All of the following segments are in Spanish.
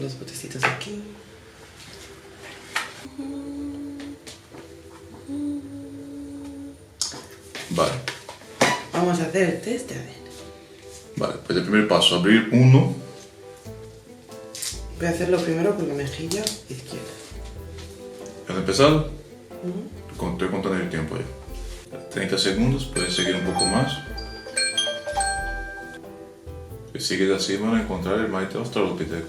los botecitos aquí. Vale. Vamos a hacer el test de ADN. Vale, pues el primer paso, abrir uno. Voy a hacerlo primero con la mejilla izquierda. ¿Has empezado? Estoy contando el tiempo ya. 30 segundos, puedes seguir un poco más. Si sigues así van a encontrar el Maite Australopithecus.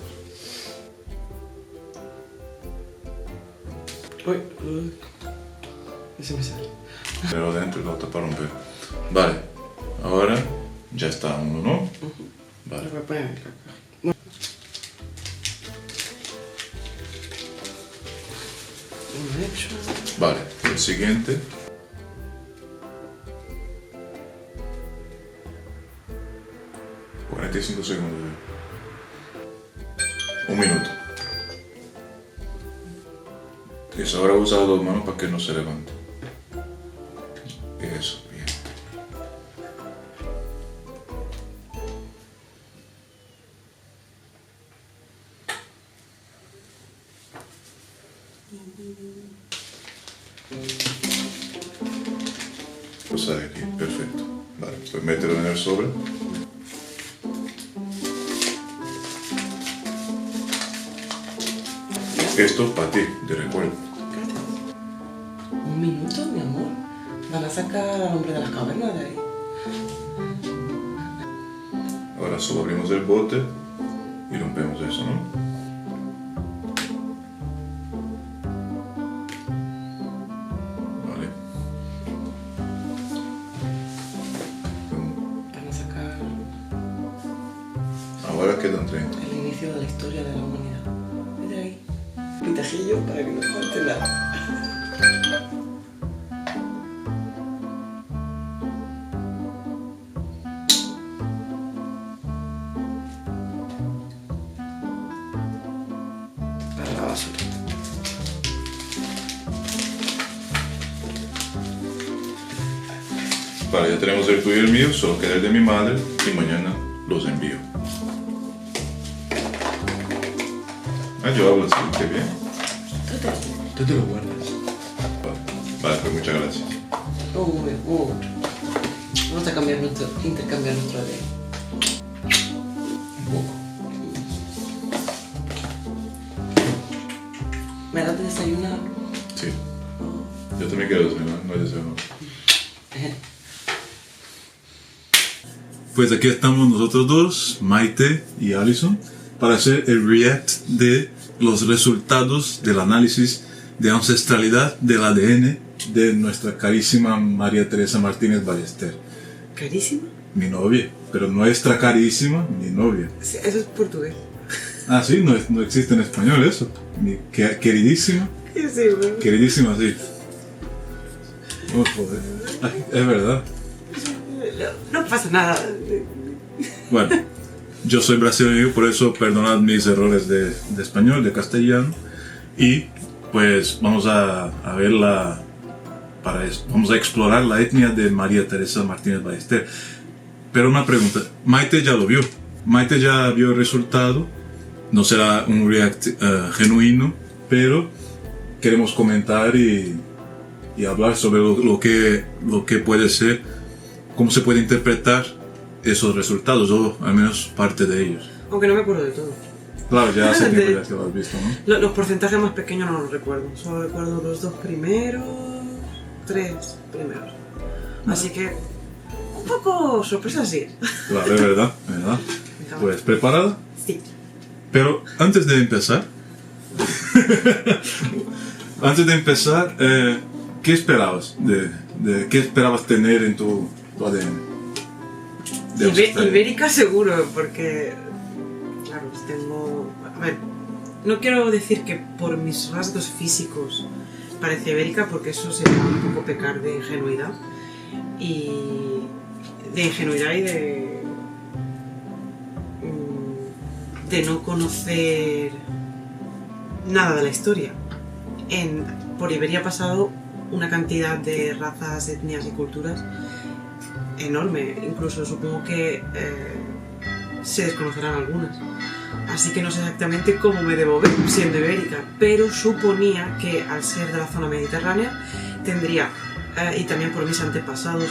Uy. Ese me sale. Pero dentro y la otra para romper. Vale, ahora ya está uno, ¿no? Vale. Lo voy a poner en la caja. Uno hecho. Vale, el siguiente. ...45 segundos. Un minuto. Eso, ahora usa las dos manos para que no se levante. Eso, bien. Pues ahí aquí, perfecto. Vale, pues mételo en el sobre. Esto para ti, de recuerdo. Un minuto, mi amor. Van a sacar al hombre de las cavernas de ahí. Ahora solo abrimos el bote y rompemos eso, ¿no? Vale. Van a sacar Ahora quedan 30. el inicio de la historia de la humanidad. Desde ahí. Pitajillo para que no falte nada. Para la basura. Vale, ya tenemos el tuyo y el mío, solo queda el de mi madre y mañana los envío. Ah, yo hablo así, qué bien. Tú te lo guardas. Vale, pues muchas gracias. Vamos a intercambiar nuestro ADN. Un poco. ¿Me das de desayunar? Sí. Yo también quiero desayunar, no hay desayuno. Pues aquí estamos nosotros dos, Maite y Alison, para hacer el react de los resultados del análisis de ancestralidad del ADN de nuestra carísima María Teresa Martínez Ballester. ¿Carísima? Mi novia, pero nuestra carísima, mi novia. Sí, eso es portugués. Ah, sí, no existe en español eso. Mi queridísima, Sí, bueno. queridísima, sí. Oh, joder. Ay, es verdad. No pasa nada. Bueno, yo soy brasileño, por eso perdonad mis errores de español, de castellano. Y pues vamos a ver vamos a explorar la etnia de María Teresa Martínez Ballester. Pero una pregunta, Maite ya lo vio. Maite ya vio el resultado. No será un react genuino, pero queremos comentar y hablar sobre lo que puede ser, cómo se puede interpretar esos resultados, o al menos parte de ellos. Aunque no me acuerdo de todo. Claro, ya hace tiempo ya que lo has visto, ¿no? Los porcentajes más pequeños no los recuerdo. Solo recuerdo los 3 primeros. Así que, un poco sorpresa sí. Claro, es verdad, es verdad. Pues, ¿preparada? Sí. Pero antes de empezar, ¿qué esperabas? ¿Qué esperabas tener en tu ADN? Ibérica seguro, porque, claro, tengo... A ver, no quiero decir que por mis rasgos físicos parece ibérica, porque eso sería un poco pecar de ingenuidad. Y de no conocer nada de la historia. Por Iberia ha pasado una cantidad de razas, etnias y culturas enorme. Incluso supongo que se desconocerán algunas. Así que no sé exactamente cómo me debo ver siendo ibérica, pero suponía que al ser de la zona mediterránea tendría, y también por mis antepasados,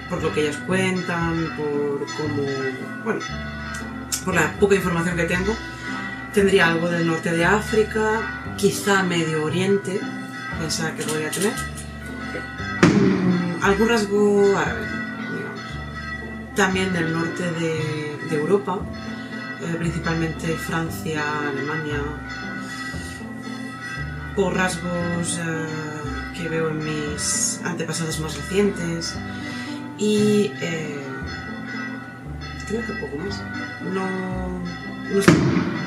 por lo que ellas cuentan, por cómo, bueno, por la poca información que tengo, tendría algo del norte de África, quizá Medio Oriente, pensaba que podría tener, algún rasgo árabe, digamos, también del norte de Europa, principalmente Francia, Alemania, por rasgos que veo en mis antepasados más recientes, y creo que poco más. No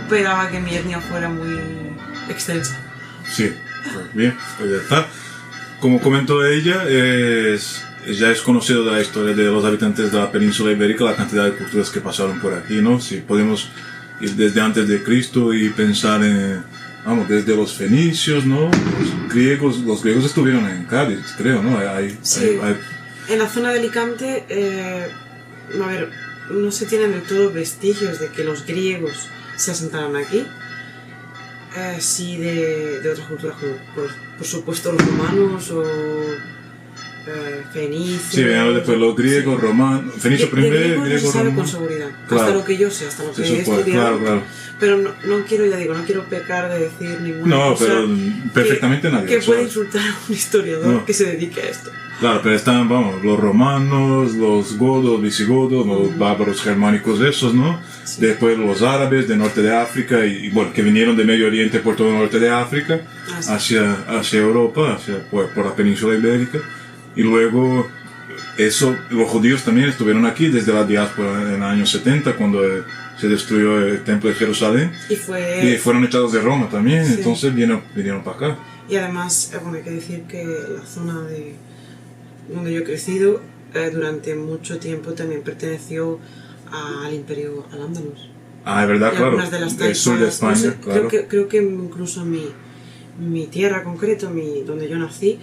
esperaba que mi etnia fuera muy extensa. Sí, pues bien, pues ya está. Como comentó ella, ya es conocido de la historia de los habitantes de la península ibérica, la cantidad de culturas que pasaron por aquí, ¿no? Si podemos ir desde antes de Cristo y pensar en, vamos, desde los fenicios, ¿no? Los griegos estuvieron en Cádiz, creo, ¿no? Sí. En la zona de Alicante, a ver, no se tienen del todo vestigios de que los griegos se asentaron aquí. Sí, de otras culturas, como por supuesto los romanos o fenicios. Sí, después los griegos, sí. Romanos, fenicios primero, griegos no se sabe con seguridad, claro. Hasta lo que yo sé, hasta lo que he estudiado. Claro. Pero no quiero, ya digo, no quiero pecar de decir ninguna cosa. No, pero perfectamente nadie. Que puede insultar a un historiador que se dedique a esto. Claro, pero están, vamos, los romanos, los godos, visigodos, los bárbaros germánicos esos, ¿no? Sí. Después los árabes del norte de África y bueno, que vinieron de Medio Oriente por todo el norte de África, sí. hacia Europa, por la península ibérica. Y luego, los judíos también estuvieron aquí desde la diáspora en los años 70, cuando se destruyó el templo de Jerusalén. Y fueron echados de Roma también, sí. Entonces vinieron para acá. Y además, bueno, hay que decir que la zona donde yo he crecido, durante mucho tiempo también perteneció al Imperio Al-Ándalus. Es verdad, y claro. De las taifas, el sur de España, no sé, claro. Creo que incluso mi tierra concreto, donde yo nací,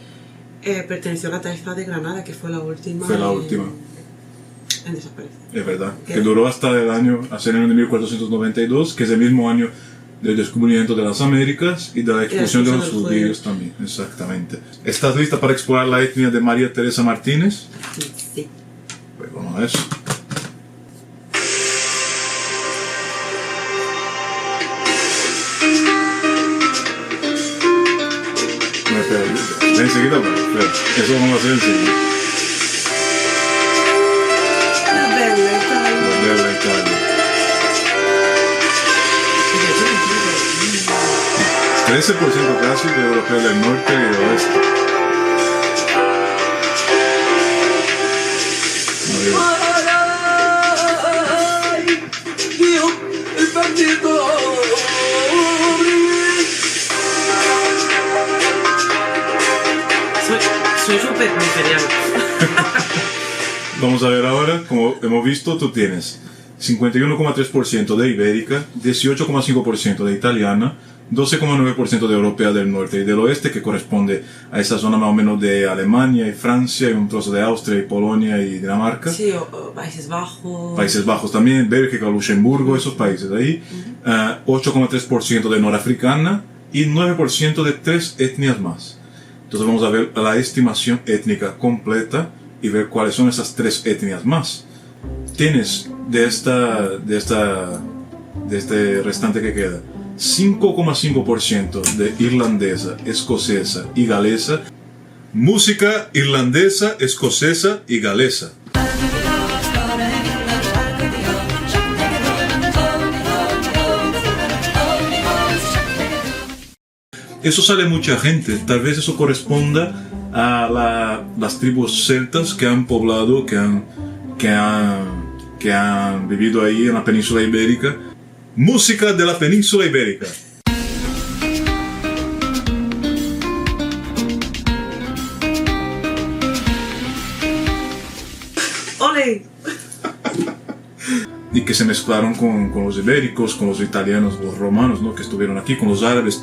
perteneció a la taifa de Granada, que fue la última. En desaparecer. Es verdad. Que duró hasta el año 1492, que es el mismo año del descubrimiento de las Américas y de la expulsión de los judíos también. Exactamente. ¿Estás lista para explorar la etnia de María Teresa Martínez? Sí. Pues vamos a eso. Enseguida, pero eso vamos a hacer enseguida. La bella Italia. 13% casi de europeos del norte y del oeste. Soy súper nigeriano. Vamos a ver ahora, como hemos visto, tú tienes 51,3% de ibérica, 18,5% de italiana, 12,9% de europea del norte y del oeste, que corresponde a esa zona más o menos de Alemania y Francia y un trozo de Austria y Polonia y Dinamarca. Sí, o Países Bajos. Países Bajos también, Bélgica, Luxemburgo, esos países de ahí. 8,3% de norafricana y 9% de 3 etnias más. Entonces vamos a ver la estimación étnica completa y ver cuáles son esas 3 etnias más. Tienes de este restante que queda 5,5% de irlandesa, escocesa y galesa. Música irlandesa, escocesa y galesa. Eso sale mucha gente, tal vez eso corresponda a las tribus celtas que han poblado, que han vivido ahí en la península ibérica. Música de la península ibérica. ¡Ole! Y que se mezclaron con los ibéricos, con los italianos, los romanos, ¿no? Que estuvieron aquí, con los árabes,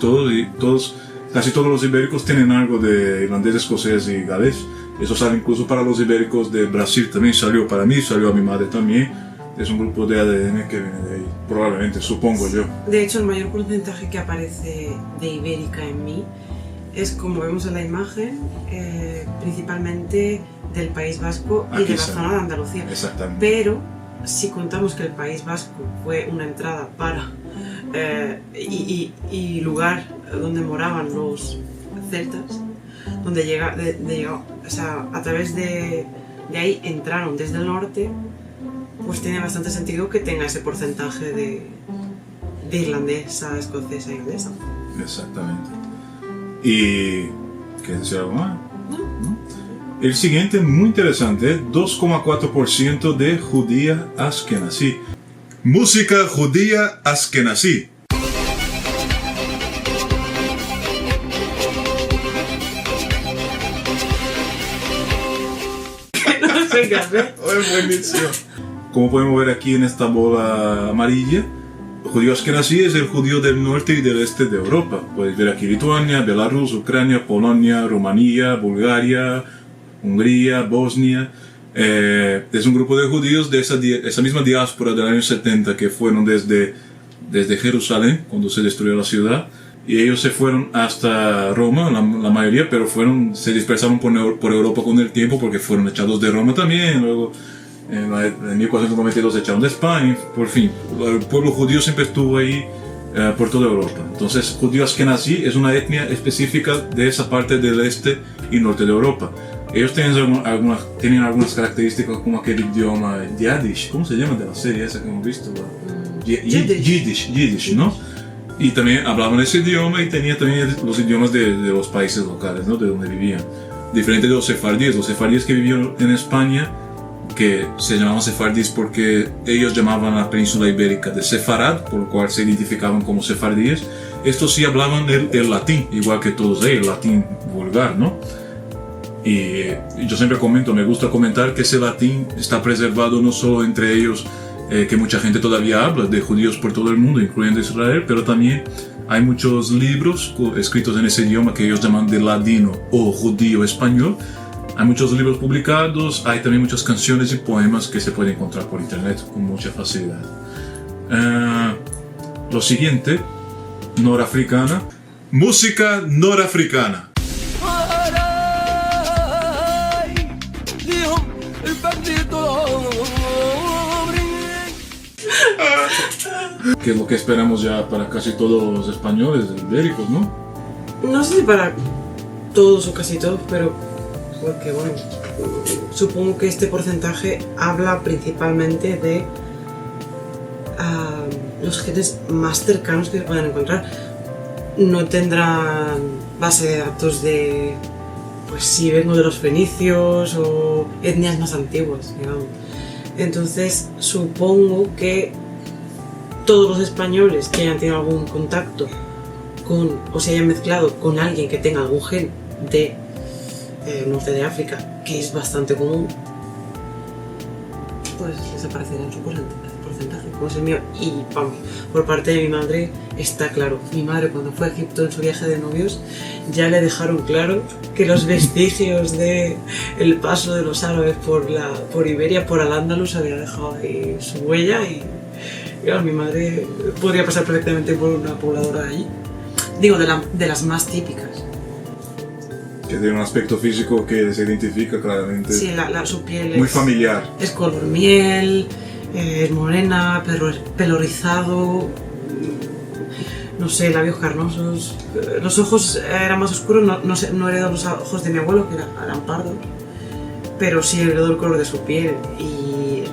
casi todos los ibéricos tienen algo de irlandés, escocés y galés. Eso sale incluso para los ibéricos de Brasil también, salió para mí, salió a mi madre también. es un grupo de ADN que viene de ahí, probablemente, supongo yo. De hecho, el mayor porcentaje que aparece de ibérica en mí es, como vemos en la imagen, principalmente del País Vasco y Aquí de la sí. zona de Andalucía. Exactamente. Pero si contamos que el País Vasco fue una entrada para y lugar donde moraban los celtas, donde o sea, a través de ahí entraron desde el norte, pues tiene bastante sentido que tenga ese porcentaje de irlandesa, escocesa y galesa. Exactamente. ¿Y quieres decir algo más? No. El siguiente, muy interesante, 2,4% de judía askenazí. Música judía askenazí. No sé qué hacer. Es buenísimo. Como podemos ver aquí en esta bola amarilla, el judío askenazí es el judío del norte y del este de Europa. Puedes ver aquí Lituania, Belarus, Ucrania, Polonia, Rumanía, Bulgaria, Hungría, Bosnia. Es un grupo de judíos de esa misma diáspora del año 70 que fueron desde Jerusalén, cuando se destruyó la ciudad, y ellos se fueron hasta Roma, la mayoría, pero se dispersaron por Europa con el tiempo porque fueron echados de Roma también. Luego en 1492 se echaron de España. Por fin, el pueblo judío siempre estuvo ahí por toda Europa. Entonces, judío askenazí es una etnia específica de esa parte del este y norte de Europa. Ellos tienen algunas características como aquel idioma Yiddish, ¿cómo se llama de la serie esa que hemos visto? Yiddish, ¿no? Y también hablaban ese idioma y tenía también los idiomas de los países locales, ¿no? De donde vivían. Diferente de los sefardíes que vivieron en España, que se llamaban sefardíes porque ellos llamaban a la península ibérica de Sefarad, por lo cual se identificaban como sefardíes. Estos sí hablaban el latín, igual que todos ellos, el latín vulgar, ¿no? Y yo siempre me gusta comentar que ese latín está preservado no solo entre ellos, que mucha gente todavía habla de judíos por todo el mundo, incluyendo Israel, pero también hay muchos libros escritos en ese idioma que ellos llaman de ladino o judío español. Hay muchos libros publicados, hay también muchas canciones y poemas que se pueden encontrar por internet con mucha facilidad. Lo siguiente, norafricana. Música norafricana. Que es lo que esperamos ya para casi todos los españoles ibéricos, ¿no? No sé si para todos o casi todos, pero porque bueno, supongo que este porcentaje habla principalmente de los genes más cercanos que se puedan encontrar. No tendrán base de datos de, pues si vengo de los fenicios o etnias más antiguas, digamos. Entonces supongo que todos los españoles que hayan tenido algún contacto con, o se hayan mezclado con alguien que tenga algún gen de norte de África, que es bastante común, pues desaparecerá en su porcentaje, como es el mío. Y vamos, por parte de mi madre está claro. Mi madre, cuando fue a Egipto en su viaje de novios, ya le dejaron claro que los vestigios de el paso de los árabes por Iberia, por Al-Ándalus, había dejado ahí su huella. Y claro, mi madre podría pasar perfectamente por una pobladora de allí. Digo, de las más típicas. Que tiene un aspecto físico que se identifica claramente. Sí, su piel muy familiar. Es color miel, es morena, pelo rizado, no sé, labios carnosos. Los ojos eran más oscuros, no heredó los ojos de mi abuelo, que eran pardos, pero sí heredó el color de su piel. Y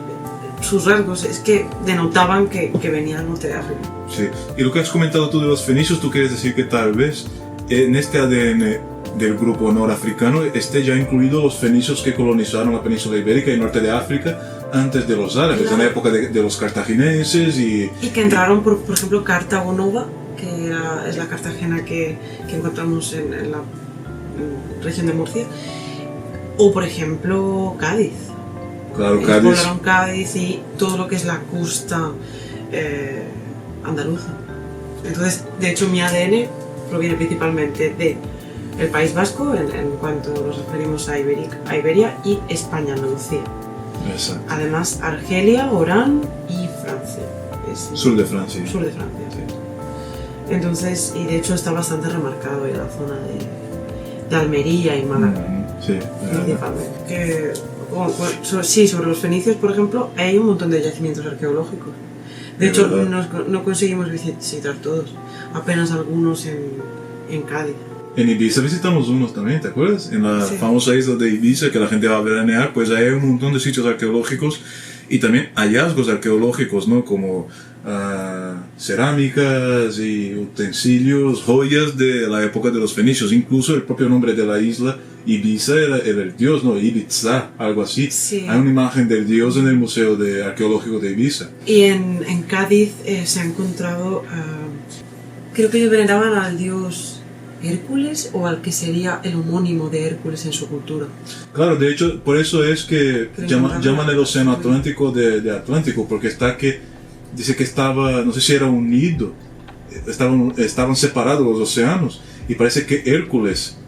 sus rasgos es que denotaban que venía del norte de África. Sí, y lo que has comentado tú de los fenicios, tú quieres decir que tal vez en este ADN del grupo norafricano esté ya incluido los fenicios que colonizaron la península ibérica y norte de África antes de los árabes, en la época de los cartagineses y que entraron, por ejemplo, Cartago Nova, que es la Cartagena que encontramos en la región de Murcia, o por ejemplo Cádiz. Claro, Ellos Cádiz. poblaron Cádiz y todo lo que es la costa andaluza. Entonces, de hecho, mi ADN proviene principalmente de el País Vasco, en cuanto nos referimos a Iberia, y España, Andalucía. Exacto. Además, Argelia, Orán y Francia. Sur de Francia. Sur de Francia, sí. Entonces, y de hecho está bastante remarcado en la zona de Almería y Málaga. Sí, principalmente. Sí, sobre los fenicios, por ejemplo, hay un montón de yacimientos arqueológicos. De hecho, no conseguimos visitar todos, apenas algunos en Cádiz. En Ibiza visitamos unos también, ¿te acuerdas? En la famosa isla de Ibiza, que la gente va a veranear, pues hay un montón de sitios arqueológicos y también hallazgos arqueológicos, ¿no? Como cerámicas y utensilios, joyas de la época de los fenicios. Incluso el propio nombre de la isla, Ibiza, era el dios, ¿no? Ibiza, algo así. Sí. Hay una imagen del dios en el Museo Arqueológico de Ibiza. Y en Cádiz se ha encontrado, creo que ellos veneraban al dios Hércules o al que sería el homónimo de Hércules en su cultura. Claro, de hecho, por eso es que llaman el océano Atlántico de Atlántico, porque dice que estaba, no sé si era unido, estaban separados los océanos, y parece que Hércules,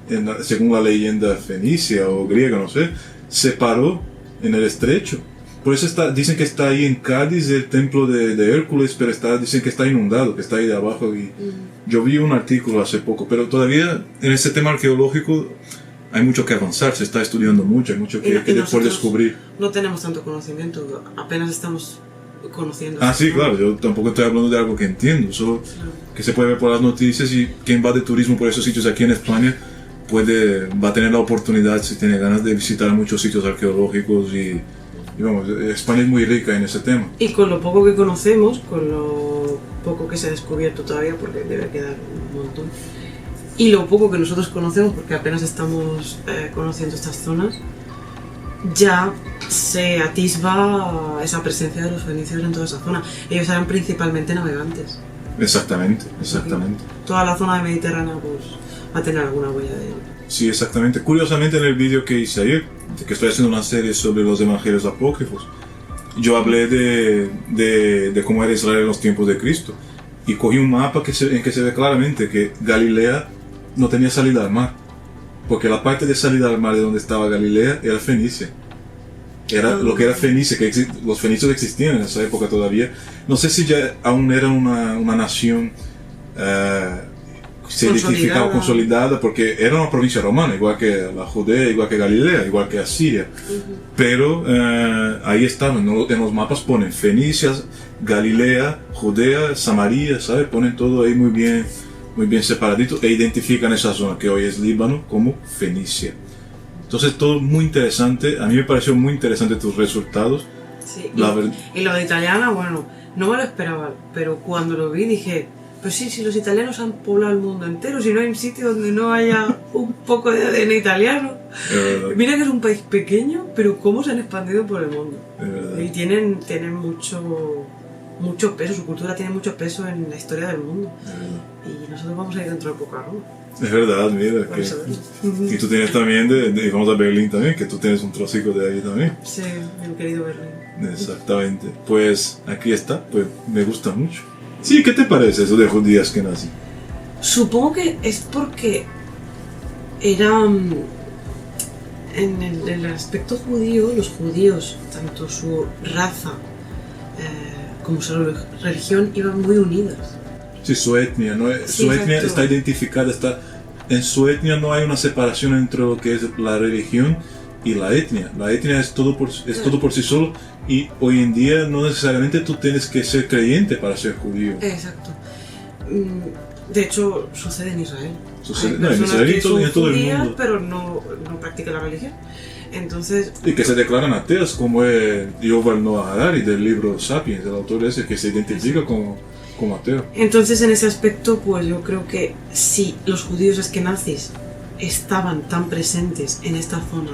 según la leyenda fenicia o griega, no sé, se paró en el estrecho. Por eso dicen que está ahí en Cádiz el templo de Hércules, pero dicen que está inundado, que está ahí de abajo. Y yo vi un artículo hace poco, pero todavía en este tema arqueológico hay mucho que avanzar, se está estudiando mucho, hay mucho que por descubrir. No tenemos tanto conocimiento, apenas estamos conociendo. Sí, claro, yo tampoco estoy hablando de algo que entiendo, solo que se puede ver por las noticias, y quien va de turismo por esos sitios aquí en España va a tener la oportunidad, si tiene ganas, de visitar muchos sitios arqueológicos y vamos, España es muy rica en ese tema. Y con lo poco que conocemos, con lo poco que se ha descubierto todavía, porque debe quedar un montón, y lo poco que nosotros conocemos, porque apenas estamos conociendo estas zonas, ya se atisba esa presencia de los fenicios en toda esa zona. Ellos eran principalmente navegantes. Exactamente. Toda la zona de Mediterránea pues va a tener alguna huella de él. Sí, exactamente. Curiosamente, en el vídeo que hice ayer, que estoy haciendo una serie sobre los evangelios apócrifos, yo hablé de cómo era Israel en los tiempos de Cristo, y cogí un mapa en que se ve claramente que Galilea no tenía salida al mar, porque la parte de salida al mar de donde estaba Galilea era Fenicia. Era lo que era Fenicia, que los fenicios existían en esa época todavía. No sé si ya aún era una nación se identificaba consolidada, porque era una provincia romana, igual que la Judea, igual que Galilea, igual que Asiria. Pero ahí estaban, en los mapas ponen Fenicia, Galilea, Judea, Samaria, ¿sabes? Ponen todo ahí muy bien separadito, e identifican esa zona que hoy es Líbano como Fenicia. Entonces todo muy interesante, a mí me pareció muy interesante tus resultados. Sí, y lo de italiana, bueno, no me lo esperaba, pero cuando lo vi dije, pues sí, si los italianos han poblado el mundo entero, si no hay un sitio donde no haya un poco de ADN italiano. Mira que es un país pequeño, pero cómo se han expandido por el mundo. Y tienen mucho peso, su cultura tiene mucho peso en la historia del mundo. Y nosotros vamos a ir dentro de poco a Roma. Es verdad, mira. Y tú tienes también, y vamos a Berlín también, que tú tienes un trocico de ahí también. Sí, mi querido Berlín. Exactamente. Pues aquí está, pues me gusta mucho. Sí, ¿qué te parece eso de judías que nací? Supongo que es porque eran, en el aspecto judío, los judíos, tanto su raza como su religión, iban muy unidas. Sí, su etnia, ¿no? Su etnia está identificada, en su etnia no hay una separación entre lo que es la religión y la etnia. La etnia es todo por sí solo, y hoy en día no necesariamente tú tienes que ser creyente para ser judío. Exacto. De hecho, sucede en Israel. En Israel y en todo el mundo. Pero no practican la religión. Entonces, y que se declaran ateas, como es Yuval Noah Harari del libro Sapiens, el autor ese que se identifica como ateo. Entonces, en ese aspecto, pues yo creo que si los judíos eskenazis estaban tan presentes en esta zona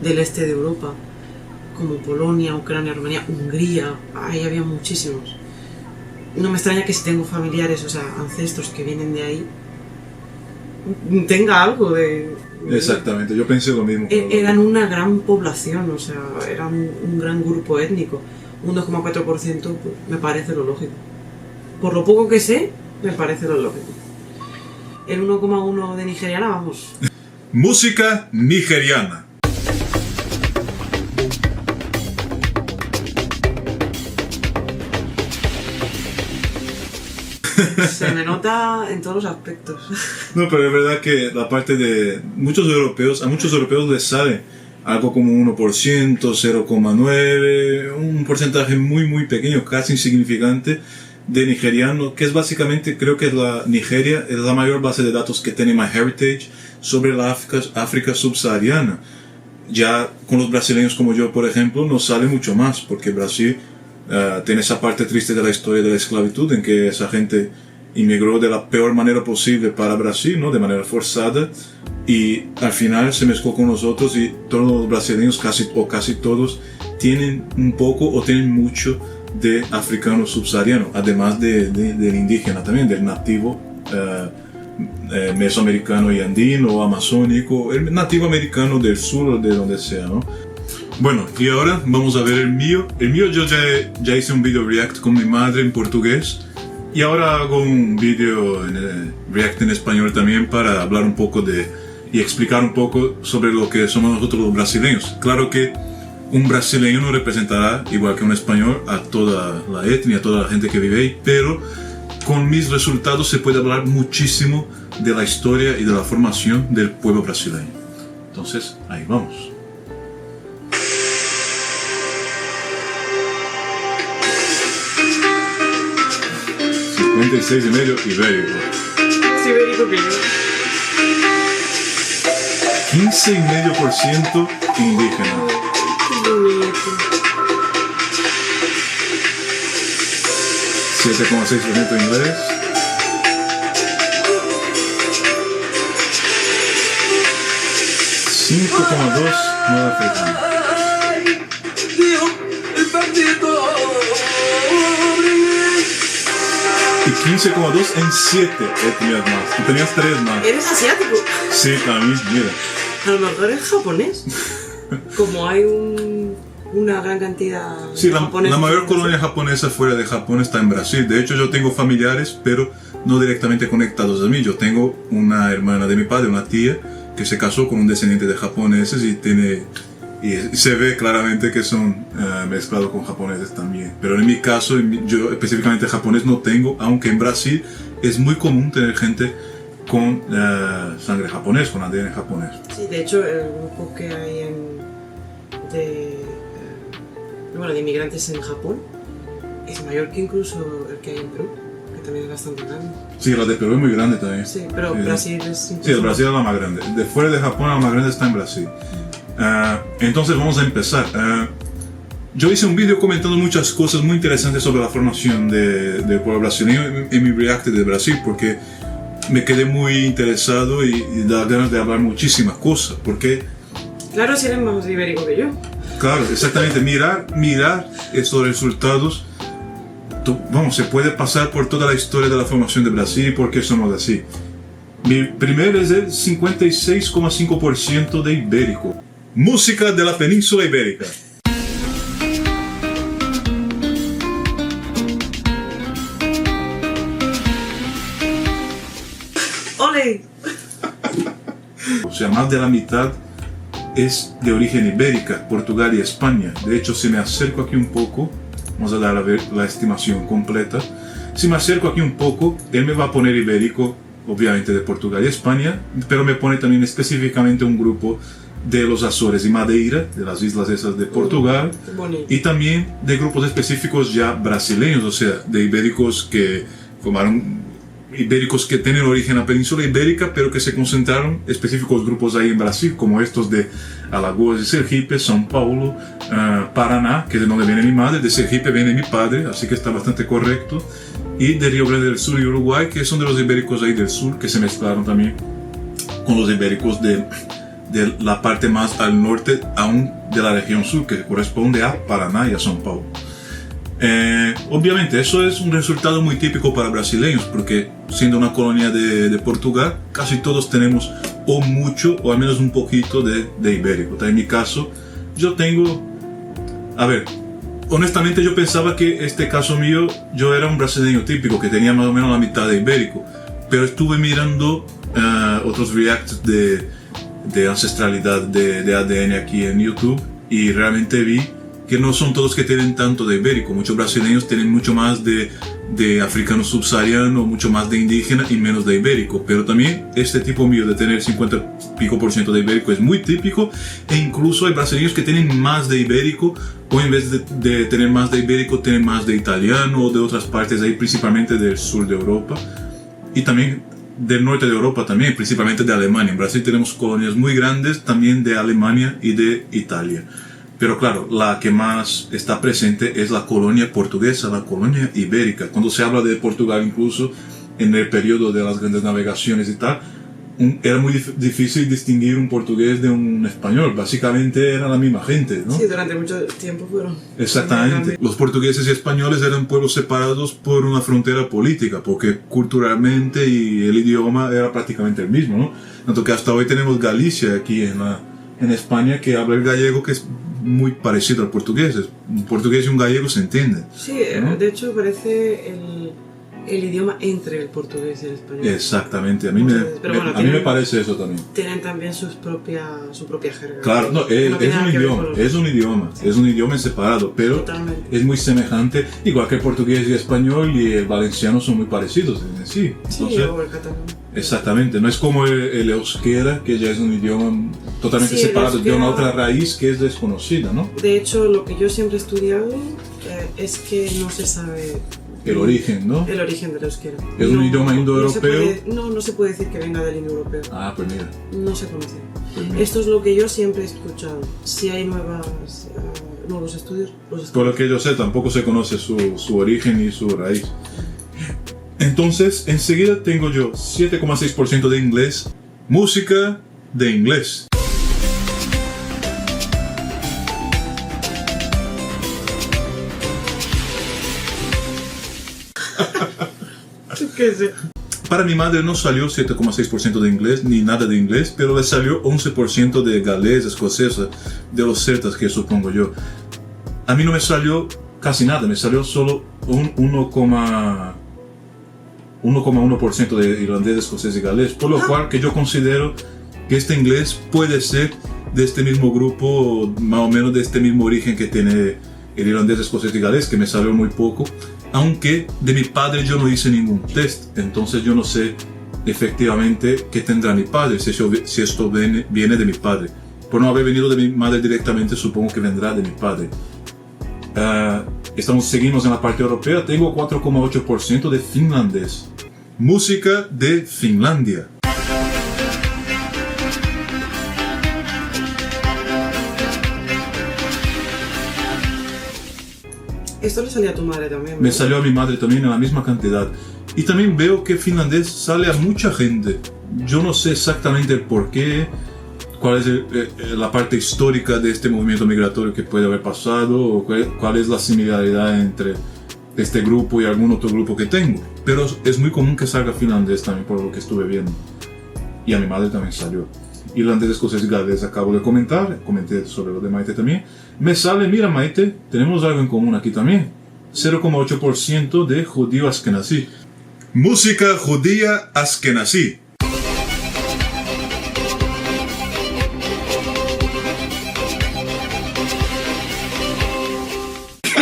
del este de Europa, como Polonia, Ucrania, Rumanía, Hungría, ahí había muchísimos. No me extraña que si tengo familiares, o sea, ancestros que vienen de ahí, tenga algo de... Exactamente, yo pensé lo mismo. Eran una gran población, o sea, eran un gran grupo étnico. Un 2,4% pues, me parece lo lógico. Por lo poco que sé, me parece lo lógico. El 1,1 de nigeriana, vamos. Música nigeriana. Se me nota en todos los aspectos. No, pero es verdad que la parte de a muchos europeos les sale algo como 1%, 0,9%, un porcentaje muy muy pequeño, casi insignificante de nigeriano, que es básicamente, creo que Nigeria es la mayor base de datos que tiene MyHeritage sobre la África subsahariana. Ya con los brasileños como yo, por ejemplo, nos sale mucho más, porque Brasil tiene esa parte triste de la historia de la esclavitud, en que esa gente inmigró de la peor manera posible para Brasil, ¿no? De manera forzada, y al final se mezcló con nosotros, y todos los brasileños, casi todos, tienen un poco o tienen mucho de africano subsahariano, además del indígena también, del nativo mesoamericano y andino o amazónico, el nativo americano del sur o de donde sea, ¿no? Bueno, y ahora vamos a ver el mío. El mío yo ya hice un video react con mi madre en portugués, y ahora hago un video react en español también para hablar un poco y explicar un poco sobre lo que somos nosotros los brasileños. Claro que un brasileño no representará, igual que un español, a toda la etnia, a toda la gente que vive ahí, pero con mis resultados se puede hablar muchísimo de la historia y de la formación del pueblo brasileño. Entonces, ahí vamos. $56,5 ibérico. Sí, ibérico que yo. 15,5% indígena. Qué bonito. 7,6% inglés. 5,2% nueva africana. ¡Ay! ¡Dios! ¡El partido! Y 15,2% en 7 etnias más. Tú tenías 3 más. ¿Eres asiático? Sí, también, mira. A lo mejor es japonés. Como hay una gran cantidad Sí, de japoneses. la mayor colonia japonesa fuera de Japón está en Brasil. De hecho, yo tengo familiares, pero no directamente conectados a mí. Yo tengo una hermana de mi padre, una tía, que se casó con un descendiente de japoneses y se ve claramente que son mezclados con japoneses también. Pero en mi caso, yo específicamente japonés no tengo, aunque en Brasil es muy común tener gente con sangre japonés, con ADN japonés. Sí, de hecho, el grupo que hay de inmigrantes en Japón es mayor que incluso el que hay en Perú, que también es bastante grande. Sí, la de Perú es muy grande también. Sí, pero Brasil es... Sí, el Brasil es la más grande. De fuera de Japón, la más grande está en Brasil. Entonces vamos a empezar. Yo hice un vídeo comentando muchas cosas muy interesantes sobre la formación del pueblo brasileño en mi react de Brasil, porque me quedé muy interesado y da ganas de hablar muchísimas cosas, porque... Claro, si eres más ibérico que yo. Claro, exactamente, mirar estos resultados, se puede pasar por toda la historia de la formación de Brasil y por qué somos así. Mi primero es el 56,5% de ibérico. Música de la península ibérica. ¡Ole! O sea, más de la mitad es de origen ibérica, Portugal y España. De hecho, si me acerco aquí un poco, vamos a dar a ver la estimación completa. Si me acerco aquí un poco, él me va a poner ibérico, obviamente de Portugal y España, pero me pone también específicamente un grupo de los Azores y Madeira, de las islas esas de Portugal, y también de grupos específicos ya brasileños, o sea, de ibéricos que tienen origen en la península ibérica, pero que se concentraron específicos grupos ahí en Brasil, como estos de Alagoas y Sergipe, São Paulo, Paraná, que es de donde viene mi madre, de Sergipe viene mi padre, así que está bastante correcto, y de Río Grande del Sur y Uruguay, que son de los ibéricos ahí del sur, que se mezclaron también con los ibéricos de la parte más al norte aún de la región sur, que corresponde a Paraná y a São Paulo. Obviamente eso es un resultado muy típico para brasileños, porque siendo una colonia de Portugal, casi todos tenemos o mucho o al menos un poquito de ibérico. En mi caso, yo tengo... honestamente yo pensaba que este caso mío, yo era un brasileño típico, que tenía más o menos la mitad de ibérico, pero estuve mirando otros reacts de ancestralidad de ADN aquí en YouTube, y realmente vi que no son todos que tienen tanto de ibérico. Muchos brasileños tienen mucho más de de africano subsahariano, mucho más de indígena y menos de ibérico. Pero también este tipo mío de tener 50% de ibérico es muy típico, e incluso hay brasileños que tienen más de ibérico, o en vez de tener más de ibérico tienen más de italiano o de otras partes ahí, principalmente del sur de Europa y también del norte de Europa también, principalmente de Alemania. En Brasil tenemos colonias muy grandes también de Alemania y de Italia. Pero claro, la que más está presente es la colonia portuguesa, la colonia ibérica. Cuando se habla de Portugal, incluso en el periodo de las grandes navegaciones y tal, era muy difícil distinguir un portugués de un español. Básicamente eran la misma gente, ¿no? Sí, durante mucho tiempo fueron. Exactamente. Los portugueses y españoles eran pueblos separados por una frontera política, porque culturalmente y el idioma era prácticamente el mismo, ¿no? Tanto que hasta hoy tenemos Galicia aquí en España, que habla el gallego, que es muy parecido al portugués. Un portugués y un gallego se entienden. Sí, ¿no? De hecho parece el idioma entre el portugués y el español. Exactamente, a mí me parece eso también. Tienen también su propia jerga. Claro, no, es un idioma separado, pero Totalmente. es muy semejante, igual que el portugués y el español y el valenciano son muy parecidos en sí. Entonces, Sí, o el catalán. Exactamente, no es como el euskera, que ya es un idioma totalmente Sí, separado de una euskera, otra raíz que es desconocida, ¿no? De hecho, lo que yo siempre he estudiado es que no se sabe El origen, ¿no? el origen del euskera. Es un idioma indoeuropeo. No se puede decir que venga del indoeuropeo. Ah, pues mira. No se conoce. Pues mira. Esto es lo que yo siempre he escuchado. Si hay nuevos estudios, Por lo que yo sé, tampoco se conoce su origen y su raíz. Entonces, enseguida tengo yo 7,6% de inglés, música de inglés. ¿Qué sé? Para mi madre no salió 7,6% de inglés ni nada de inglés, pero le salió 11% de galés, escocesa, de los celtas, que supongo yo. A mí no me salió casi nada, me salió solo un 1,1% de irlandés, escocés y galés, por lo cual que yo considero que este inglés puede ser de este mismo grupo, más o menos de este mismo origen que tiene el irlandés, escocés y galés, que me salió muy poco, aunque de mi padre yo no hice ningún test, entonces yo no sé efectivamente qué tendrá mi padre, si esto viene de mi padre. Por no haber venido de mi madre directamente, supongo que vendrá de mi padre. Seguimos en la parte europea. Tengo 4,8% de finlandés. Música de Finlandia. Esto le salió a tu madre también, ¿no? Me salió a mi madre también en la misma cantidad. Y también veo que finlandés sale a mucha gente. Yo no sé exactamente el por qué, cuál es la parte histórica de este movimiento migratorio que puede haber pasado, o cuál es la similaridad entre este grupo y algún otro grupo que tengo. Pero es muy común que salga finlandés también, por lo que estuve viendo. Y a mi madre también salió. Irlandés, escocés y galés acabo de comenté sobre lo de Maite también. Me sale, mira Maite, tenemos algo en común aquí también. 0,8% de judío askenazí. Música judía askenazí.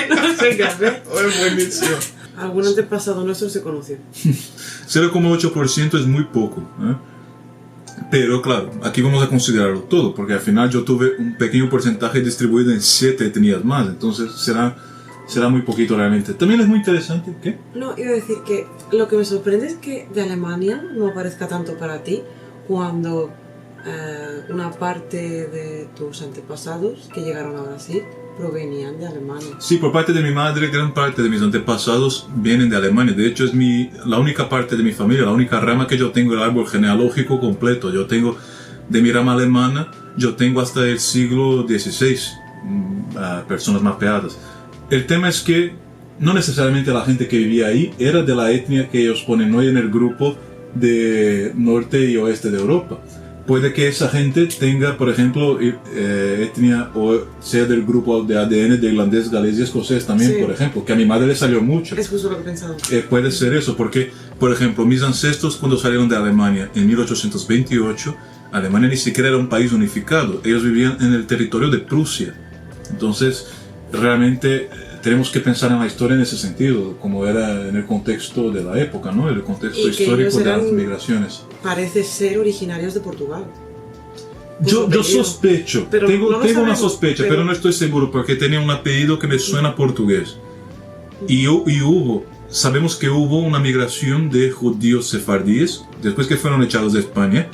No sé qué hacer. Es buenísimo. Algún antepasado nuestro se conoció. 0,8% es muy poco, ¿eh? Pero claro, aquí vamos a considerarlo todo, porque al final yo tuve un pequeño porcentaje distribuido en 7 etnias más, entonces será muy poquito realmente. También es muy interesante, ¿qué? No, iba a decir que lo que me sorprende es que de Alemania no aparezca tanto para ti cuando una parte de tus antepasados que llegaron a Brasil provenían de Alemania. Sí, por parte de mi madre, gran parte de mis antepasados vienen de Alemania. De hecho, es la única parte de mi familia, la única rama que yo tengo el árbol genealógico completo. Yo tengo, de mi rama alemana, yo tengo hasta el siglo XVI personas mapeadas. El tema es que no necesariamente la gente que vivía ahí era de la etnia que ellos ponen hoy en el grupo de norte y oeste de Europa. Puede que esa gente tenga, por ejemplo, etnia o sea del grupo de ADN de irlandés, galés y escocés también, Sí. por ejemplo, que a mi madre le salió mucho. Es justo lo que pensaba. Puede ser eso, porque, por ejemplo, mis ancestros cuando salieron de Alemania en 1828, Alemania ni siquiera era un país unificado, ellos vivían en el territorio de Prusia. Entonces, realmente tenemos que pensar en la historia en ese sentido, como era en el contexto de la época, ¿no? El contexto Y que histórico ellos de las eran, migraciones. parece ser originarios de Portugal. Yo sospecho, Pero tengo no lo una sabemos, sospecha, pero no estoy seguro porque tenía un apellido que me suena portugués. Y sabemos que hubo una migración de judíos sefardíes, después que fueron echados de España,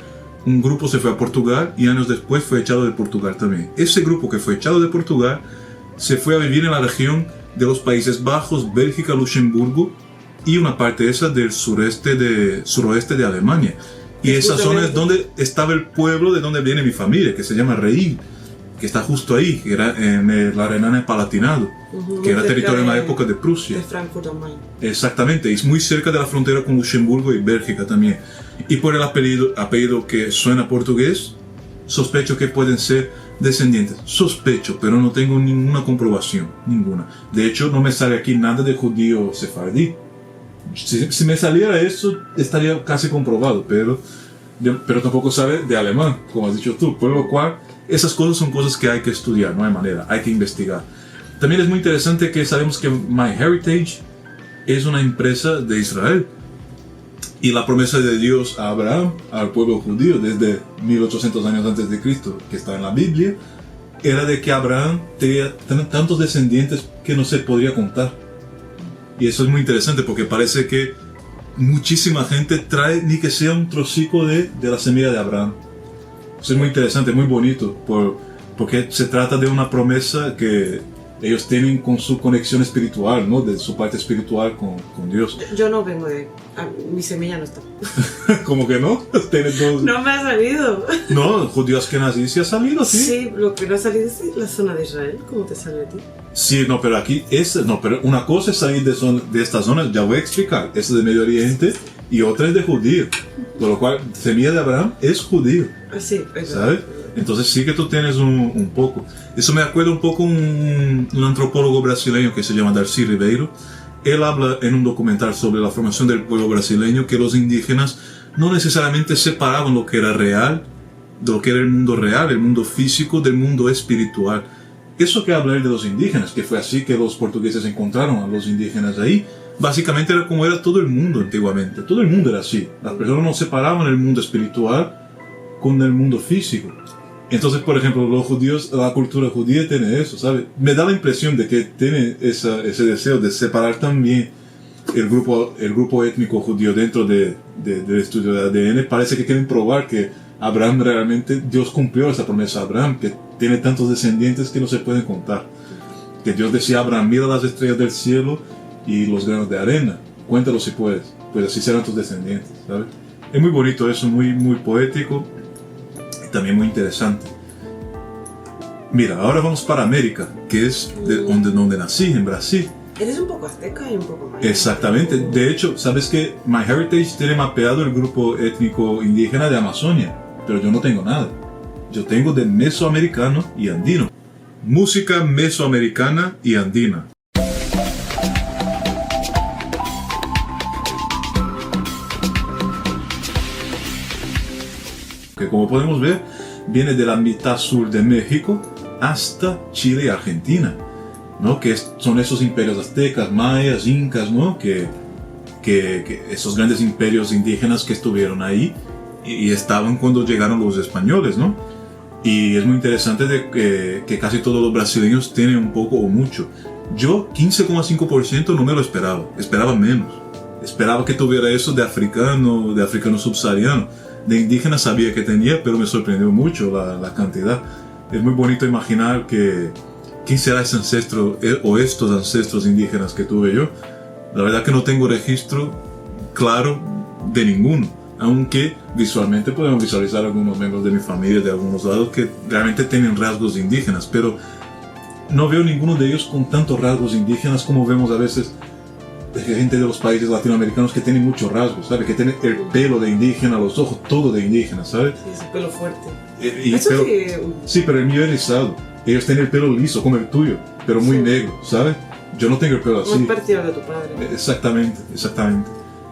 un grupo se fue a Portugal y años después fue echado de Portugal también. Ese grupo que fue echado de Portugal se fue a vivir en la región de los Países Bajos, Bélgica, Luxemburgo y una parte esa del suroeste de Alemania. Y esa zona es donde estaba el pueblo de donde viene mi familia, que se llama Reil, que está justo ahí, que era en la Renania-Palatinado, que era territorio en la época de Prusia. De Frankfurt am Main. Exactamente, y es muy cerca de la frontera con Luxemburgo y Bélgica también. Y por el apellido que suena portugués, sospecho que pueden ser descendientes. Sospecho, pero no tengo ninguna comprobación, ninguna. De hecho, no me sale aquí nada de judío sefardí. Si me saliera eso, estaría casi comprobado, pero tampoco sale de alemán, como has dicho tú. Por lo cual, esas cosas son cosas que hay que estudiar, no hay manera, hay que investigar. También es muy interesante que sabemos que MyHeritage es una empresa de Israel. Y la promesa de Dios a Abraham, al pueblo judío, desde 1800 años antes de Cristo, que está en la Biblia, era de que Abraham tenía tantos descendientes que no se podría contar. Y eso es muy interesante porque parece que muchísima gente trae ni que sea un trocico de la semilla de Abraham. Eso es muy interesante, muy bonito, porque se trata de una promesa que ellos tienen con su conexión espiritual, ¿no? De su parte espiritual con Dios. Yo no vengo de... mi semilla no está. ¿Cómo que no? ¿Tienes dos? No me ha salido. No, judíos que nací sí ha salido, sí. Sí, lo que no ha salido es la zona de Israel. ¿Cómo te sale a ti? Sí, no, pero aquí pero una cosa es salir de esta zona, ya voy a explicar. Esta es de Medio Oriente y otra es de judío. Por lo cual, semilla de Abraham es judío. Sí, ¿sabes? Entonces sí que tú tienes un poco. Eso me acuerda un poco un antropólogo brasileño que se llama Darcy Ribeiro. Él habla en un documental sobre la formación del pueblo brasileño que los indígenas no necesariamente separaban lo que era real, de lo que era el mundo real, el mundo físico, del mundo espiritual. Eso que habla él de los indígenas, que fue así que los portugueses encontraron a los indígenas ahí, básicamente era como era todo el mundo antiguamente. Todo el mundo era así. Las personas no separaban el mundo espiritual con el mundo físico. Entonces, por ejemplo, los judíos, la cultura judía tiene eso, ¿sabes? Me da la impresión de que tiene ese deseo de separar también el grupo étnico judío dentro del estudio de ADN. Parece que quieren probar que Abraham realmente, Dios cumplió esa promesa a Abraham, que tiene tantos descendientes que no se pueden contar. Que Dios decía a Abraham, mira las estrellas del cielo y los granos de arena, cuéntalos si puedes, pues así serán tus descendientes, ¿sabes? Es muy bonito eso, muy, muy poético. También muy interesante. Mira, ahora vamos para América, que es donde nací, en Brasil. Eres un poco azteca y un poco maya. Exactamente. De hecho, ¿sabes que MyHeritage tiene mapeado el grupo étnico indígena de Amazonia? Pero yo no tengo nada. Yo tengo de mesoamericano y andino. Música mesoamericana y andina. Que como podemos ver, viene de la mitad sur de México hasta Chile y Argentina, ¿no? Que son esos imperios aztecas, mayas, incas, ¿no? Que esos grandes imperios indígenas que estuvieron ahí y estaban cuando llegaron los españoles, ¿no? Y es muy interesante que casi todos los brasileños tienen un poco o mucho. Yo 15,5% no me lo esperaba menos. Esperaba que tuviera eso de africano subsahariano. De indígena sabía que tenía, pero me sorprendió mucho la cantidad. Es muy bonito imaginar quién será ese ancestro o estos ancestros indígenas que tuve yo. La verdad que no tengo registro claro de ninguno, aunque visualmente podemos visualizar algunos miembros de mi familia de algunos lados que realmente tienen rasgos indígenas, pero no veo ninguno de ellos con tantos rasgos indígenas como vemos a veces gente de los países latinoamericanos que tienen muchos rasgos, ¿sabes? Que tienen el pelo de indígena, los ojos, todo de indígena, ¿sabes? Sí, ese pelo fuerte. Sí, pero el mío es rizado. Ellos tienen el pelo liso, como el tuyo, pero muy negro, ¿sabes? Yo no tengo el pelo así. Muy parecido al de tu padre. Exactamente.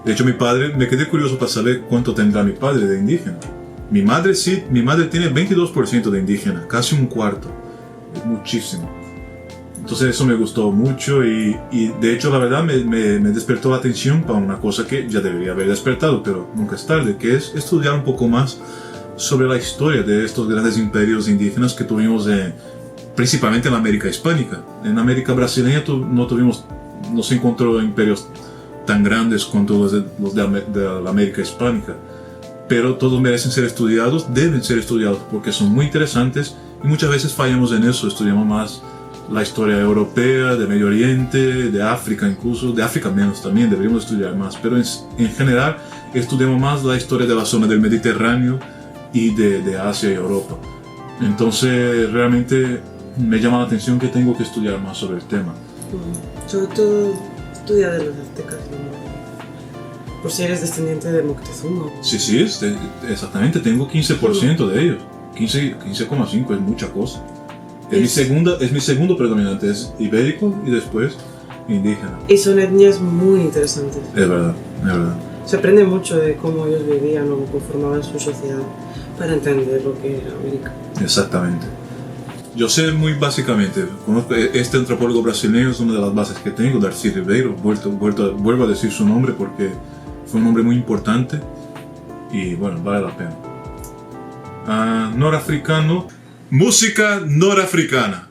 De hecho, mi padre, me quedé curioso para saber cuánto tendrá mi padre de indígena. Mi madre tiene 22% de indígena, casi un cuarto. Es muchísimo. Entonces eso me gustó mucho y de hecho la verdad me despertó la atención para una cosa que ya debería haber despertado, pero nunca es tarde, que es estudiar un poco más sobre la historia de estos grandes imperios indígenas que tuvimos principalmente en la América hispánica. En América brasileña no se encontró imperios tan grandes cuanto los de la América hispánica, pero todos merecen ser estudiados, deben ser estudiados porque son muy interesantes y muchas veces fallamos en eso, estudiamos más la historia europea, de Medio Oriente, de África incluso, de África menos también, deberíamos estudiar más, pero en general estudiamos más la historia de la zona del Mediterráneo y de Asia y Europa. Entonces realmente me llama la atención que tengo que estudiar más sobre el tema. Sobre todo estudia de los aztecas, ¿no? Por si eres descendiente de Moctezuma. Sí, exactamente, tengo 15% de ellos, 15,5 es mucha cosa. Es mi segundo predominante, es ibérico y después indígena. Y son etnias muy interesantes. Es verdad. Se aprende mucho de cómo ellos vivían o conformaban su sociedad para entender lo que era América. Exactamente. Yo sé muy básicamente, conozco este antropólogo brasileño, es una de las bases que tengo, Darcy Ribeiro, vuelvo a decir su nombre porque fue un hombre muy importante y bueno, vale la pena. Norafricano. Música norafricana.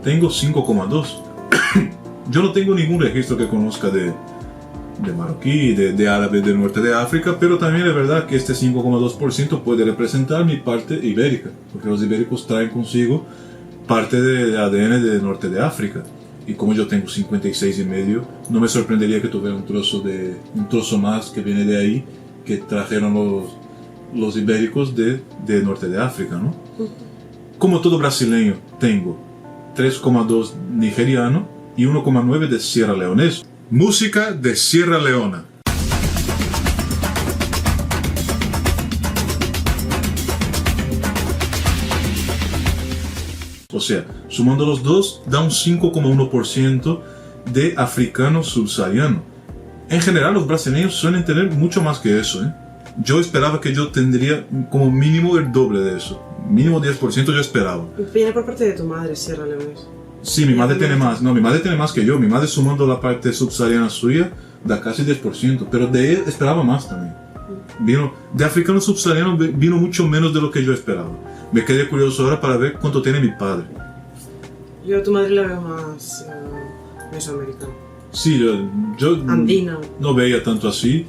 Tengo 5,2. Yo no tengo ningún registro que conozca de marroquí, de árabe del norte de África, pero también es verdad que este 5,2% puede representar mi parte ibérica, porque los ibéricos traen consigo parte de ADN del norte de África. Y como yo tengo 56,5, no me sorprendería que tuviera un trozo más que viene de ahí, que trajeron los ibéricos del norte de África, ¿no? Como todo brasileño, tengo 3,2 nigeriano y 1,9 de Sierra Leonés. Música de Sierra Leona. O sea, sumando los dos, da un 5,1% de africano subsahariano. En general, los brasileños suelen tener mucho más que eso, ¿eh? Yo esperaba que yo tendría como mínimo el doble de eso. Mínimo 10% yo esperaba. Viene por parte de tu madre, Sierra Leonés. Sí, mi madre tiene más. No, mi madre tiene más que yo. Mi madre, sumando la parte subsahariana suya, da casi 10%. Pero de él esperaba más también. De africano subsahariano vino mucho menos de lo que yo esperaba. Me quedé curioso ahora para ver cuánto tiene mi padre. Yo a tu madre la veo más mesoamericana. Sí, yo andina. No veía tanto así,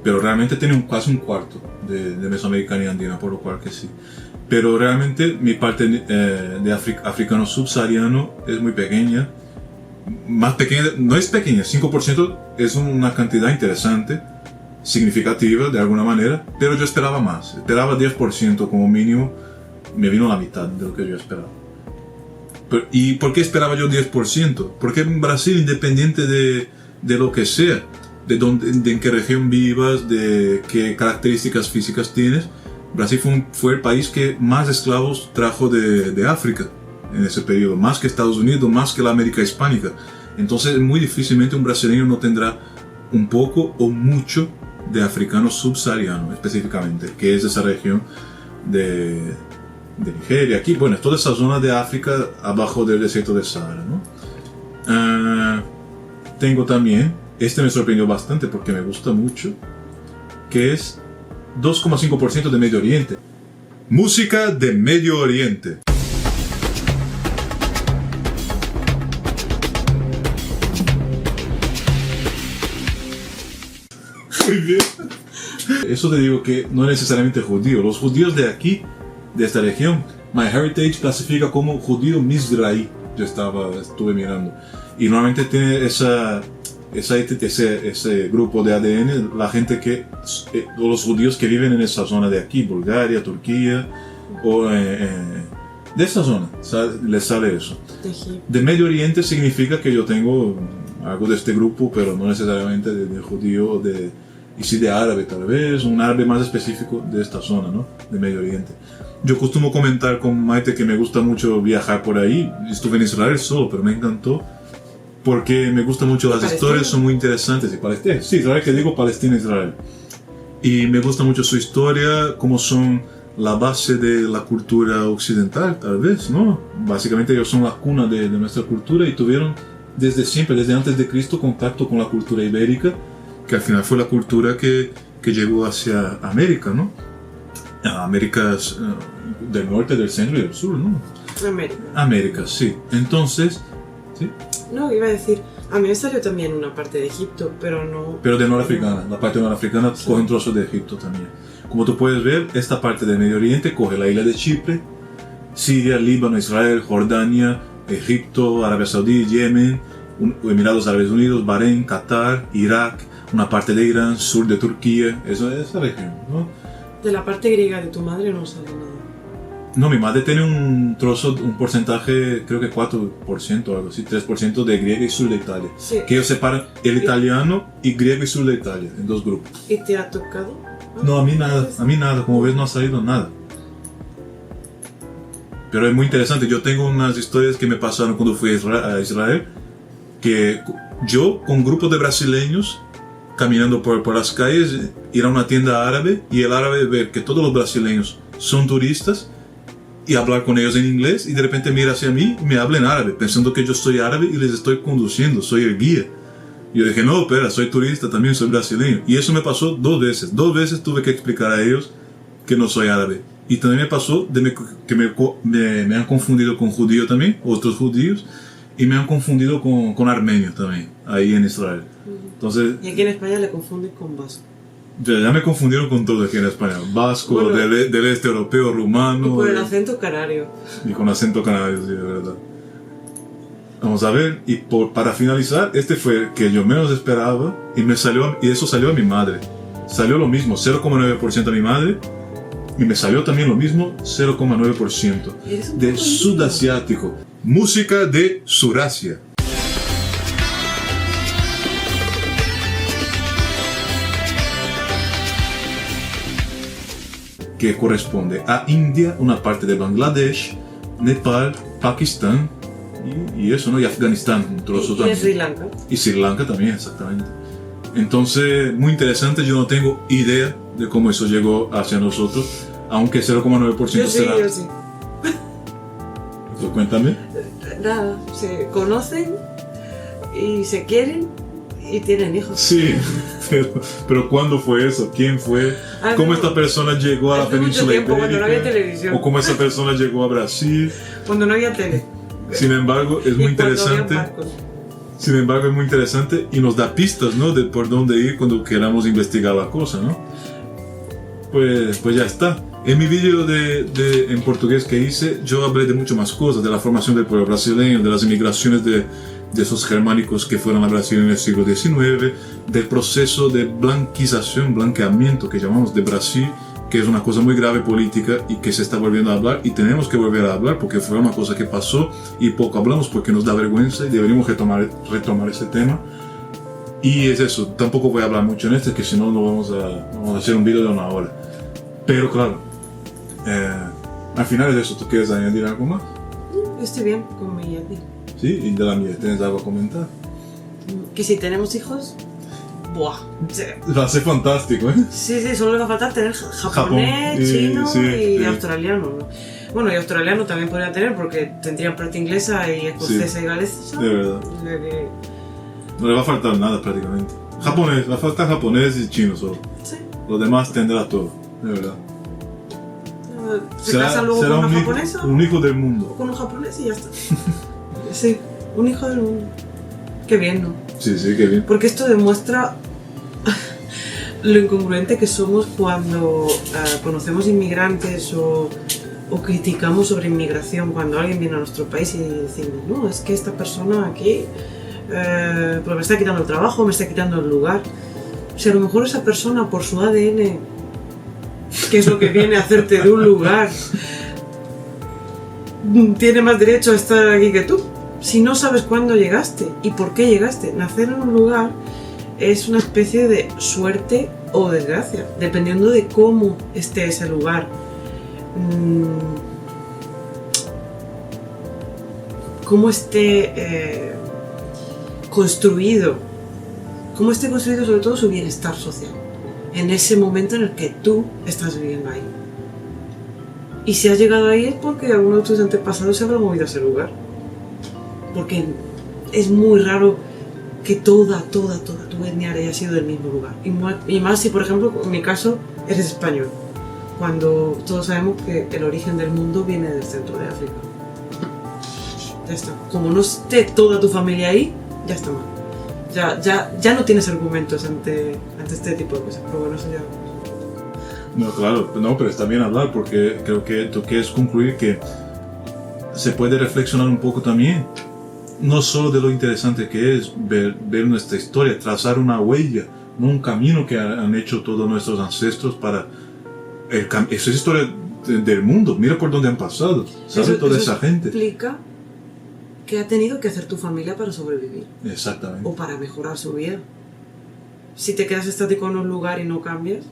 pero realmente tiene casi un cuarto de mesoamericana y andina, por lo cual que sí. Pero realmente mi parte de africano subsahariano es muy pequeña. Más pequeña, no es pequeña, 5% es una cantidad interesante, significativa de alguna manera, pero yo esperaba más, esperaba 10% como mínimo, me vino la mitad de lo que yo esperaba. ¿Y por qué esperaba yo 10%? Porque en Brasil, independiente de lo que sea, de en qué región vivas, de qué características físicas tienes, Brasil fue el país que más esclavos trajo de África en ese periodo, más que Estados Unidos, más que la América hispánica. Entonces muy difícilmente un brasileño no tendrá un poco o mucho de africano subsahariano específicamente, que es esa región de Nigeria, aquí, bueno, toda esa zona de África abajo del desierto de Sahara, ¿no? Tengo también, este me sorprendió bastante porque me gusta mucho, que es 2,5% de Medio Oriente. Música de Medio Oriente. Muy bien. Eso te digo que no es necesariamente judío. Los judíos de aquí, de esta región, MyHeritage clasifica como judío mizrahi. Yo estuve mirando. Y normalmente tiene ese grupo de ADN, la gente los judíos que viven en esa zona de aquí, Bulgaria, Turquía, o de esa zona, les sale eso. De Medio Oriente significa que yo tengo algo de este grupo, pero no necesariamente de judío, y sí de árabe tal vez, un árabe más específico de esta zona, ¿no? De Medio Oriente. Yo costumo comentar con Maite que me gusta mucho viajar por ahí. Estuve en Israel solo, pero me encantó porque me gustan mucho las historias, son muy interesantes. Y Palestina, sí, Israel, que digo Palestina, Israel. Y me gusta mucho su historia, cómo son la base de la cultura occidental, tal vez, ¿no? Básicamente ellos son la cuna de nuestra cultura y tuvieron desde siempre, desde antes de Cristo, contacto con la cultura ibérica, que al final fue la cultura que llegó hacia América, ¿no? Américas del norte, del centro y del sur, ¿no? América, sí. Entonces, ¿sí? No, iba a decir, a mí me salió también una parte de Egipto, pero no... Pero de norafricana, la parte norafricana sí. Coge un trozo de Egipto también. Como tú puedes ver, esta parte del Medio Oriente coge la isla de Chipre, Siria, Líbano, Israel, Jordania, Egipto, Arabia Saudí, Yemen, Emiratos Árabes Unidos, Bahrein, Qatar, Irak, una parte de Irán, sur de Turquía, eso es esa región, ¿no? De la parte griega de tu madre no sale nada. No, mi madre tiene un trozo, un porcentaje, creo que 4% o algo así, 3% de griega y sur de Italia. Sí. Que ellos separan el italiano y griego y sur de Italia en dos grupos. ¿Y te ha tocado? No, a mí nada, como ves no ha salido nada. Pero es muy interesante, yo tengo unas historias que me pasaron cuando fui a Israel, que yo con grupos de brasileños caminando por las calles, ir a una tienda árabe y el árabe ver que todos los brasileños son turistas y hablar con ellos en inglés y de repente mira hacia mí y me habla en árabe, pensando que yo soy árabe y les estoy conduciendo, soy el guía. Y yo dije, no, espera, soy turista, también soy brasileño. Y eso me pasó 2 veces. 2 veces tuve que explicar a ellos que no soy árabe. Y también me pasó que me han confundido con judío también, otros judíos, y me han confundido con armenio también, ahí en Israel. Entonces, y aquí en España le confunden con vasco. Ya me confundieron con todo aquí en España. Vasco, bueno, del este europeo, rumano. Y con el acento canario. Y con acento canario, sí, de verdad. Vamos a ver, y para finalizar, este fue el que yo menos esperaba y eso salió a mi madre. Salió lo mismo, 0,9% a mi madre, y me salió también lo mismo, 0,9% de sudasiático. Música de Surasia. Que corresponde a India, una parte de Bangladesh, Nepal, Pakistán y eso, ¿no? Y Afganistán, un trozo también. Y Sri Lanka. Y Sri Lanka también, exactamente. Entonces, muy interesante, yo no tengo idea de cómo eso llegó hacia nosotros, aunque 0,9% será. Yo sí. Entonces, cuéntame. Nada, se conocen y se quieren y tienen hijos. Sí, pero ¿cuándo fue eso? ¿Quién fue? ¿Cómo esta persona llegó a la península ibérica? Cuando no había televisión. ¿O cómo esa persona llegó a Brasil? Cuando no había tele. Sin embargo, es muy interesante. Sin embargo, es muy interesante y nos da pistas, ¿no? De por dónde ir cuando queramos investigar la cosa, ¿no? Pues ya está. En mi vídeo en portugués que hice, yo hablé de mucho más cosas, de la formación del pueblo brasileño, de las inmigraciones de esos germánicos que fueron a Brasil en el siglo XIX, del proceso de blanqueamiento que llamamos de Brasil, que es una cosa muy grave política y que se está volviendo a hablar y tenemos que volver a hablar porque fue una cosa que pasó y poco hablamos porque nos da vergüenza y deberíamos retomar ese tema. Y es eso, tampoco voy a hablar mucho en que si no vamos a hacer un vídeo de 1 hora. Pero claro, al final es eso. ¿Tú quieres añadir algo más? Estoy bien con mi Yeti. Sí, y de la mía, ¿tienes algo a comentar? Que si tenemos hijos, ¡buah! Va a ser fantástico, ¿eh? Sí, solo le va a faltar tener japonés, chino y australiano, ¿no? Bueno, y australiano también podría tener porque tendría parte inglesa y escocesa y galesa. De verdad. No le va a faltar nada prácticamente. Japonés, va a faltar japonés y chino solo. Sí. Lo demás tendrá todo, de verdad. ¿Se casa luego con una japonesa? Un hijo del mundo. O con un japonés y ya está. Sí, un hijo del mundo. Qué bien, ¿no? Sí, qué bien. Porque esto demuestra lo incongruente que somos cuando conocemos inmigrantes o criticamos sobre inmigración, cuando alguien viene a nuestro país y decimos, no, es que esta persona aquí pues me está quitando el trabajo, me está quitando el lugar. O sea, a lo mejor esa persona por su ADN, que es lo que viene a hacerte de un lugar, tiene más derecho a estar aquí que tú. Si no sabes cuándo llegaste y por qué llegaste, nacer en un lugar es una especie de suerte o desgracia, dependiendo de cómo esté ese lugar. Cómo esté construido. Cómo esté construido sobre todo su bienestar social. en ese momento en el que tú estás viviendo ahí. Y si has llegado ahí es porque alguno de tus antepasados se habrá movido a ese lugar. Porque es muy raro que toda tu etnia haya sido del mismo lugar. Y más si, por ejemplo, en mi caso, eres español. Cuando todos sabemos que el origen del mundo viene del centro de África. Ya está. Como no esté toda tu familia ahí, ya está mal. Ya no tienes argumentos ante este tipo de cosas. Pero bueno, eso ya... No, claro, no, pero está bien hablar porque creo que tú quieres concluir que se puede reflexionar un poco también, no solo de lo interesante que es ver nuestra historia, trazar una huella, no un camino que han hecho todos nuestros ancestros para... Eso es historia del mundo, mira por dónde han pasado, ¿sabe? Toda esa gente. Explica qué ha tenido que hacer tu familia para sobrevivir. Exactamente. O para mejorar su vida. Si te quedas estático en un lugar y no cambias...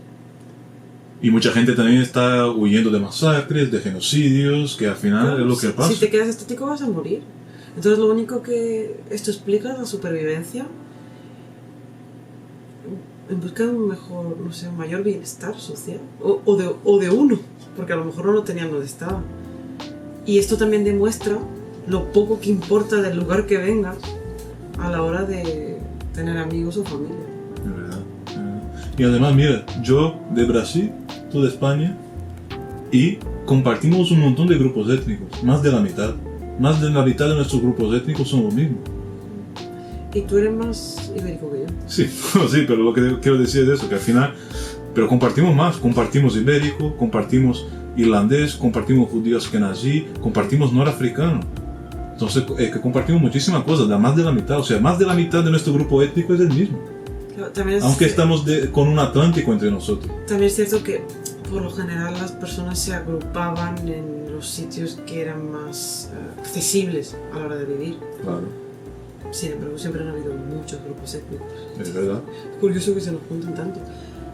Y mucha gente también está huyendo de masacres, de genocidios, que al final Claro, es lo que pasa. Si te quedas estático vas a morir. Entonces lo único que esto explica es la supervivencia en busca de un mejor, no sé, un mayor bienestar social. O de uno, porque a lo mejor no lo tenían donde estaba. Y esto también demuestra lo poco que importa del lugar que vengas a la hora de tener amigos o familia. De verdad. Y además, mira, yo de Brasil, tú de España, y compartimos un montón de grupos étnicos, más de la mitad. Más de la mitad de nuestros grupos étnicos son los mismos. Y tú eres más ibérico que yo. Sí, sí, pero lo que quiero decir es eso, que al final, pero compartimos más, compartimos ibérico, compartimos irlandés, compartimos judíos kenazí, compartimos norafricano. Entonces, que compartimos muchísimas cosas, más de la mitad, o sea, más de la mitad de nuestro grupo étnico es el mismo. Aunque estamos con un Atlántico entre nosotros. También es cierto que por lo general las personas se agrupaban en los sitios que eran más accesibles a la hora de vivir. Claro. Sin embargo, siempre han habido muchos grupos étnicos. Es verdad. Es curioso que se nos junten tanto.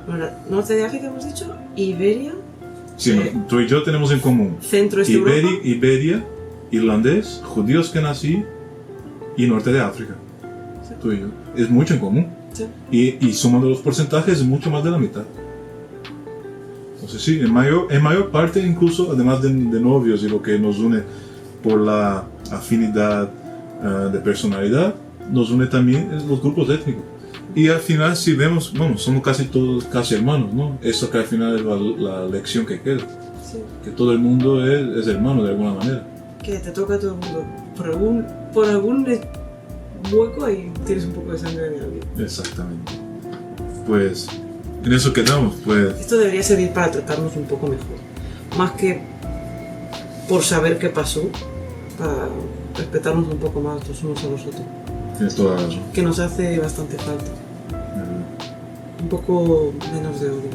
Bueno, norte de África hemos dicho, Iberia. Sí, tú y yo tenemos en común. Centro este Europa. Iberia, irlandés, judíos kenazí y norte de África. Sí. Tú y yo. Es mucho en común. Sí. Y sumando los porcentajes es mucho más de la mitad. Entonces sí, en mayor parte incluso, además de novios y lo que nos une por la afinidad de personalidad, nos une también los grupos étnicos. Y al final si vemos, bueno, somos casi hermanos, ¿no? Eso que al final es la lección que queda. Sí. Que todo el mundo es hermano de alguna manera. Que te toca a todo el mundo. Por algún hueco ahí tienes un poco de sangre de alguien. Exactamente. Pues en eso quedamos, pues. Esto debería servir para tratarnos un poco mejor. Más que por saber qué pasó, para respetarnos un poco más los unos a los otros. Tienes toda la razón. Que nos hace bastante falta. Un poco menos de odio.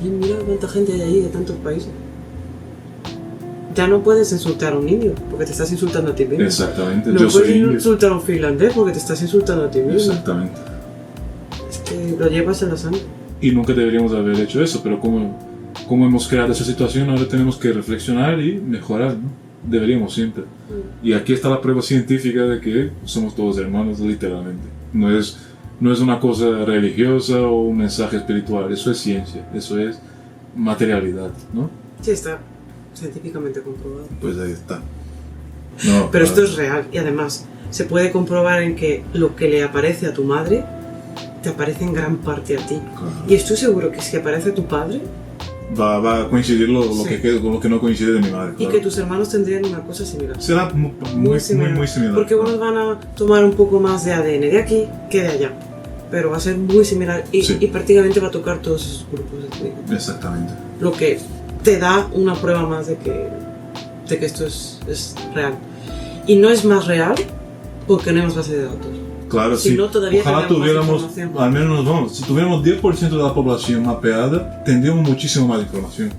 Y mira cuánta gente hay ahí de tantos países. Ya no puedes insultar a un indio porque te estás insultando a ti mismo. Exactamente. No yo puedes soy insultar a un finlandés porque te estás insultando a ti mismo. Exactamente. Es que lo llevas en la sangre. Y nunca deberíamos haber hecho eso, pero como hemos creado esa situación, ahora tenemos que reflexionar y mejorar, ¿no? Deberíamos siempre. Y aquí está la prueba científica de que somos todos hermanos, literalmente. No es una cosa religiosa o un mensaje espiritual, eso es ciencia, eso es materialidad, ¿no? Sí, está científicamente comprobado. Pues ahí está. No, pero esto es real y además se puede comprobar en que lo que le aparece a tu madre te aparece en gran parte a ti. Claro. Y estoy seguro que si aparece a tu padre va a coincidir sí. con lo que no coincide de mi madre. Y claro. Que tus hermanos tendrían una cosa similar. Será muy similar. Porque unos van a tomar un poco más de ADN de aquí que de allá. Pero va a ser muy similar y, sí. Y prácticamente va a tocar todos esos grupos étnicos. Exactamente. Lo que te da una prueba más de que esto es real. Y no es más real porque no hay más base de datos. Claro, si sí. No, todavía ojalá tuviéramos, al menos si tuviéramos 10% de la población mapeada, tendríamos muchísimo más información.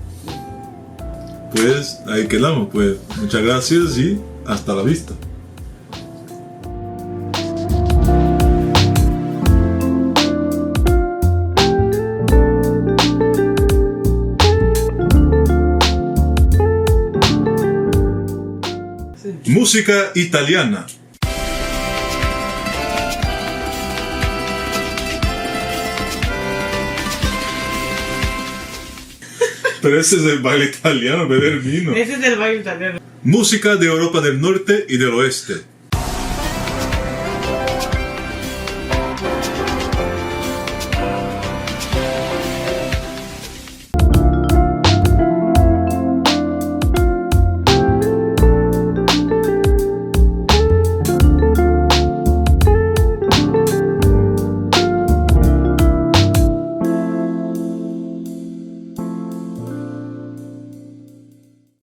Pues ahí quedamos, pues muchas gracias y hasta la vista. Sí. Música italiana. Pero ese es el baile italiano, beber vino. Ese es del baile italiano. Música de Europa del Norte y del Oeste.